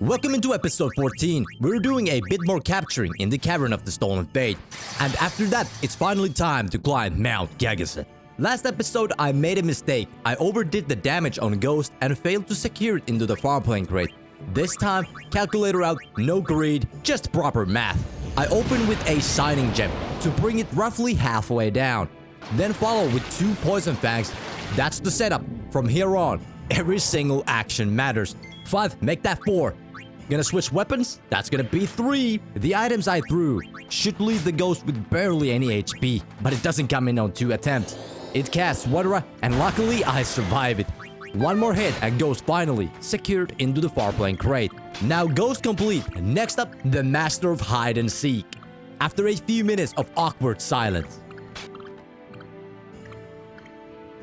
Welcome into episode 14. We're doing a bit more capturing in the cavern of the stolen fate. And after that, it's finally time to climb Mt.Gagazet. Last episode, I made a mistake. I overdid the damage on Ghost and failed to secure it into the farmplane crate. This time, calculator out, no greed, just proper math. I opened with a signing gem to bring it roughly halfway down. Then follow with 2 poison fangs. That's the setup. From here on, every single action matters. 5, make that 4. Gonna switch weapons? That's gonna be 3. The items I threw should leave the ghost with barely any HP, but it doesn't come in on 2 attempts. It casts water, and luckily I survive it. 1 more hit and Ghost finally secured into the farmplane crate. Now Ghost complete. Next up, the Master of Hide and Seek. After a few minutes of awkward silence,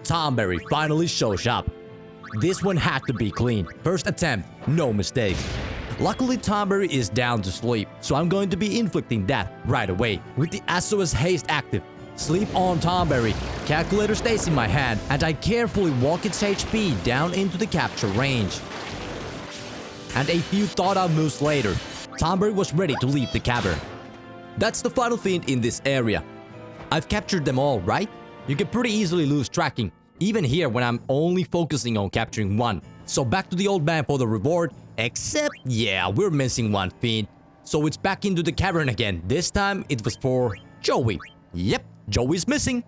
Tonberry finally shows up. This one had to be clean. First attempt, no mistakes. Luckily, Tonberry is down to sleep, so I'm going to be inflicting that right away. With the SOS haste active, sleep on Tonberry. Calculator stays in my hand, and I carefully walk its HP down into the capture range. And a few thought-out moves later, Tonberry was ready to leave the cavern. That's the final fiend in this area. I've captured them all, right? You can pretty easily lose tracking, even here when I'm only focusing on capturing one. So back to the old man for the reward. Except, yeah, we're missing one fiend. So it's back into the cavern again. This time, it was for Joey. Yep, Joey's missing.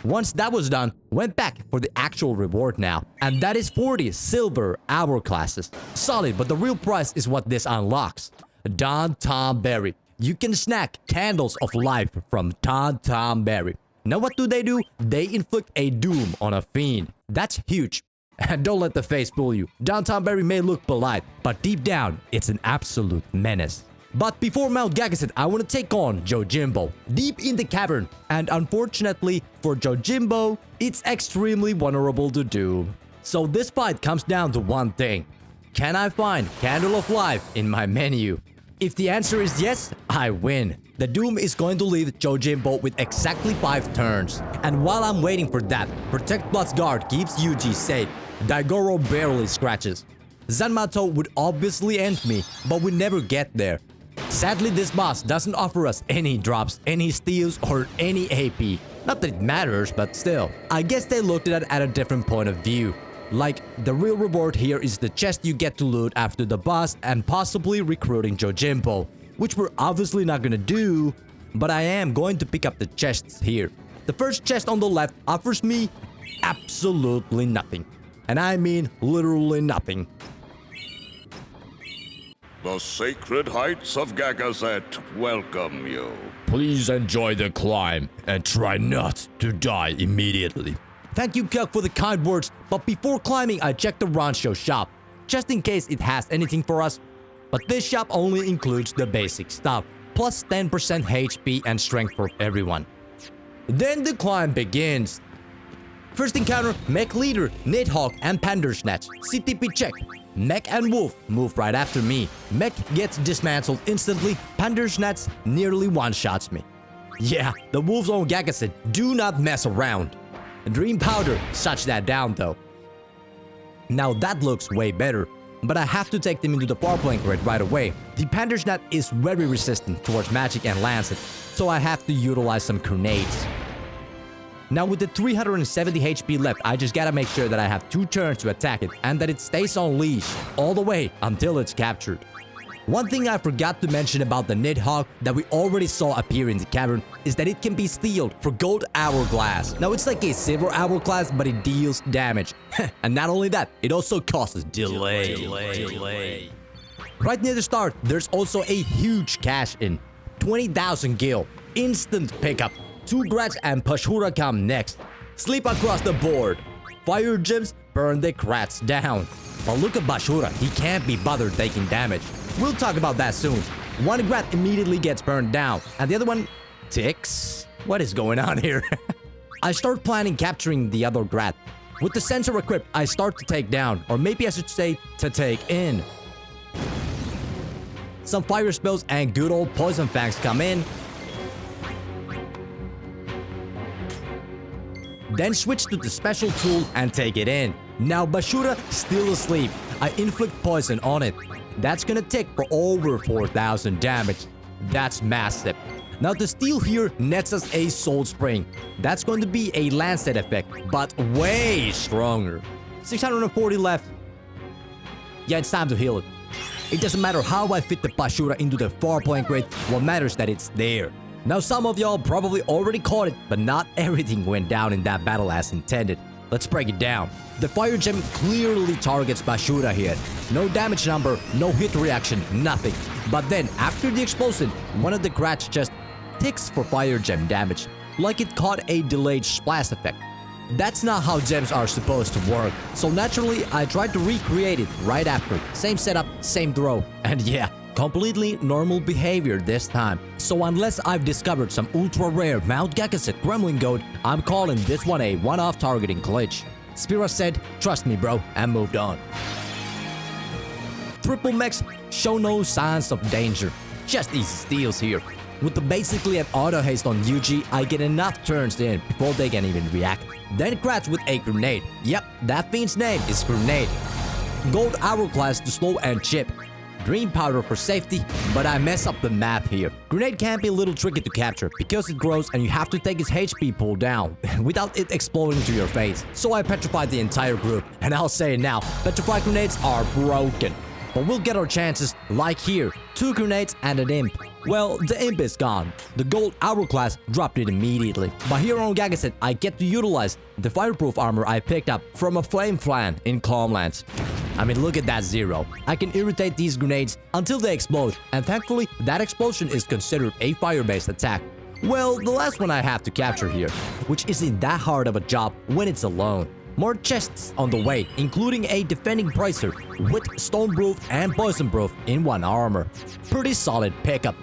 Once that was done, went back for the actual reward now. And that is 40 silver hourglasses. Solid, but the real prize is what this unlocks. Tonberry. You can snack candles of life from Tonberry. Now what do? They inflict a doom on a fiend. That's huge. And don't let the face fool you. Tonberry may look polite, but deep down, it's an absolute menace. But before Mt.Gagazet, I want to take on Yojimbo, deep in the cavern. And unfortunately, for Yojimbo, it's extremely vulnerable to doom. So this fight comes down to one thing. Can I find Candle of Life in my menu? If the answer is yes, I win. The doom is going to leave Yojimbo with exactly 5 turns. And while I'm waiting for that, Protect Plus Guard keeps Yuji safe. Daigoro barely scratches. Zanmato would obviously end me, but we never get there. Sadly, this boss doesn't offer us any drops, any steals, or any AP. Not that it matters, but still. I guess they looked at it at a different point of view. Like, the real reward here is the chest you get to loot after the boss and possibly recruiting Yojimbo, which we're obviously not gonna do, but I am going to pick up the chests here. The first chest on the left offers me absolutely nothing. And I mean literally nothing. The sacred heights of Gagazet welcome you. Please enjoy the climb and try not to die immediately. Thank you, Kelk, for the kind words, but before climbing, I checked the Ronso shop, just in case it has anything for us. But this shop only includes the basic stuff, plus 10% HP and strength for everyone. Then the climb begins. First encounter, Mech Leader, Nidhogg, and Pandersnatch. CTP check. Mech and Wolf move right after me. Mech gets dismantled instantly. Pandersnatch nearly one-shots me. Yeah, the wolves on Gagazet do not mess around. Dream Powder shuts that down though. Now that looks way better, but I have to take them into the farmplane crate right away. The Pandersnatch is very resistant towards magic and lancet, so I have to utilize some grenades. Now with the 370 HP left, I just gotta make sure that I have 2 turns to attack it and that it stays on leash all the way until it's captured. One thing I forgot to mention about the Nidhogg that we already saw appear in the cavern is that it can be stealed for gold hourglass. Now it's like a silver hourglass, but it deals damage. And not only that, it also causes delay. Right near the start, there's also a huge cash in. 20,000 gil, instant pickup. 2 grats and Pashura come next. Sleep across the board. Fire gems burn the grats down. But look at Bashura, he can't be bothered taking damage. We'll talk about that soon. 1 grat immediately gets burned down, and the other one ticks. What is going on here? I start planning capturing the other grat. With the sensor equipped, I start to take down, or maybe I should say to take in. Some fire spells and good old poison fangs come in. Then switch to the special tool and take it in. Now Bashura still asleep. I inflict poison on it. That's gonna take for over 4,000 damage. That's massive. Now the steel here nets us a soul spring. That's going to be a lancet effect, but way stronger. 640 left. Yeah, it's time to heal it. It doesn't matter how I fit the Bashura into the far point grade, what matters that it's there. Now some of y'all probably already caught it, but not everything went down in that battle as intended. Let's break it down. The fire gem clearly targets Bashura here. No damage number, no hit reaction, nothing. But then, after the explosion, one of the cracks just ticks for fire gem damage, like it caught a delayed splash effect. That's not how gems are supposed to work, so naturally I tried to recreate it right after. Same setup, same throw, and yeah, completely normal behavior this time. So unless I've discovered some ultra rare Mt.Gagazet gremlin goat, I'm calling this one a one-off targeting glitch. Spira said, "Trust me bro," and moved on. Triple mechs show no signs of danger, just easy steals here. With the basically an auto haste on UG, I get enough turns in before they can even react. Then crats with a grenade. Yep, that fiend's name is Grenade. Gold hourglass to slow and chip. Green powder for safety, but I mess up the map here. Grenade can be a little tricky to capture because it grows and you have to take its HP pull down without it exploding to your face. So I petrified the entire group, and I'll say it now, petrified grenades are broken. But we'll get our chances, like here, 2 grenades and an imp. Well, the imp is gone. The gold hourglass dropped it immediately. But here on Gagazet, I get to utilize the fireproof armor I picked up from a flame flan in Calmlands. I mean, look at that 0. I can irritate these grenades until they explode, and thankfully, that explosion is considered a fire-based attack. Well, the last one I have to capture here, which isn't that hard of a job when it's alone. More chests on the way, including a defending bracer with stoneproof and poisonproof in one armor. Pretty solid pickup.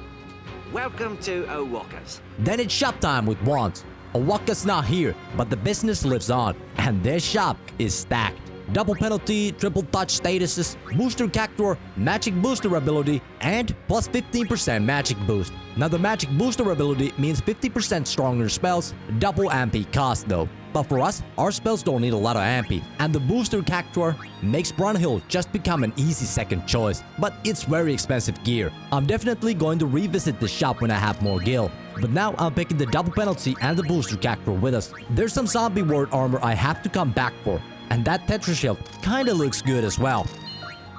Welcome to Owaka's. Then it's shop time with wands. Owaka's not here, but the business lives on, and their shop is stacked. Double penalty, triple touch statuses, booster cactuar, magic booster ability, and plus 15% magic boost. Now the magic booster ability means 50% stronger spells, double MP cost though. But for us, our spells don't need a lot of MP, and the booster cactuar makes Brunhild just become an easy second choice. But it's very expensive gear. I'm definitely going to revisit the shop when I have more gil. But now I'm picking the double penalty and the booster cactuar with us. There's some zombie ward armor I have to come back for. And that Tetra Shield kinda looks good as well.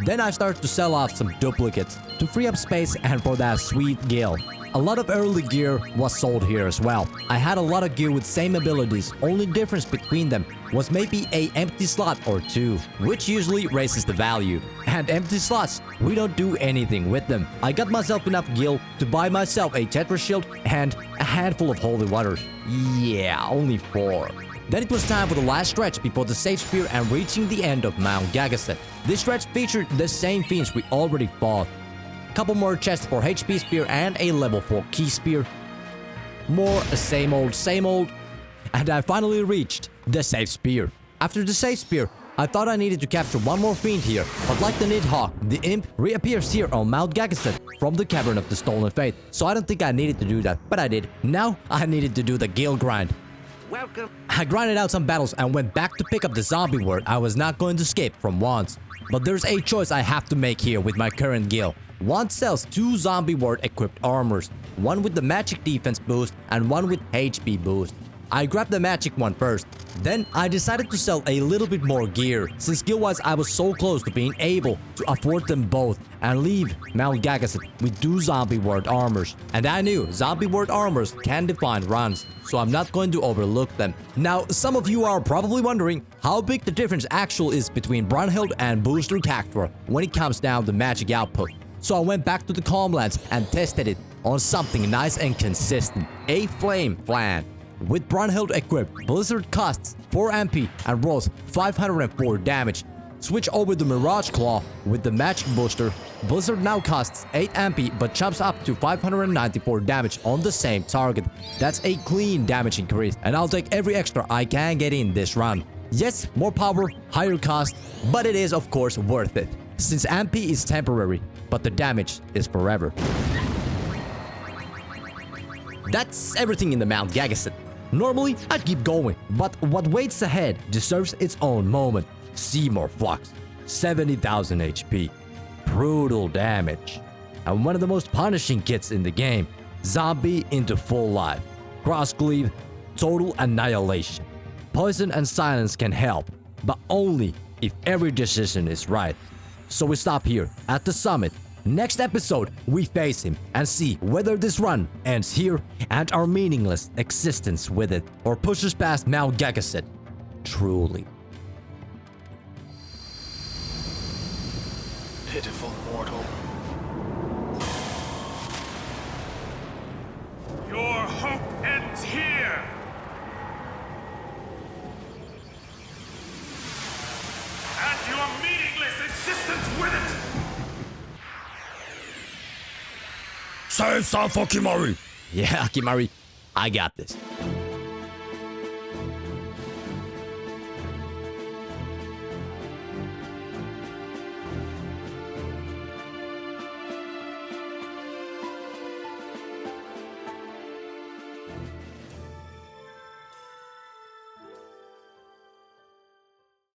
Then I start to sell off some duplicates to free up space and for that sweet gil. A lot of early gear was sold here as well. I had a lot of gear with same abilities, only difference between them was maybe a empty slot or 2, which usually raises the value. And empty slots, we don't do anything with them. I got myself enough gil to buy myself a Tetra Shield and a handful of holy waters. Yeah, only 4. Then it was time for the last stretch before the safe spear and reaching the end of Mt.Gagazet. This stretch featured the same fiends we already fought. Couple more chests for HP spear and a level 4 key spear. More same old, and I finally reached the safe spear. After the safe spear, I thought I needed to capture one more fiend here, but like the Nidhogg, the imp reappears here on Mt.Gagazet from the Cavern of the Stolen Faith, so I don't think I needed to do that, but I did. Now I needed to do the gil grind. Welcome. I grinded out some battles and went back to pick up the zombie word I was not going to skip from wands. But there's a choice I have to make here with my current gil. Wand sells 2 zombie ward equipped armors, one with the magic defense boost and one with HP boost. I grabbed the magic one first. Then I decided to sell a little bit more gear, since skill-wise I was so close to being able to afford them both and leave Mt.Gagazet with 2 zombie ward armors. And I knew zombie ward armors can define runs, so I'm not going to overlook them. Now, some of you are probably wondering how big the difference actually is between Brunhild and Booster Cactuar when it comes down to magic output. So I went back to the Calmlands and tested it on something nice and consistent, a flame flan. With Brunhild equipped, Blizzard costs 4 MP and rolls 504 damage. Switch over to Mirage Claw with the magic booster. Blizzard now costs 8 MP but jumps up to 594 damage on the same target. That's a clean damage increase, and I'll take every extra I can get in this run. Yes, more power, higher cost, but it is of course worth it, since MP is temporary, but the damage is forever. That's everything in the Mt.Gagazet. Normally, I'd keep going, but what waits ahead deserves its own moment. See more flux. 70,000 HP. Brutal damage. And one of the most punishing kits in the game, Zombie into full life. Crosscleave, total annihilation. Poison and silence can help, but only if every decision is right. So we stop here at the summit. Next episode, we face him and see whether this run ends here and our meaningless existence with it, or pushes past Mt.Gagazet. Truly. Pitiful mortal. Your hope ends here! And your meaningless existence with it! Save some for Kimari! Yeah, Kimari, I got this.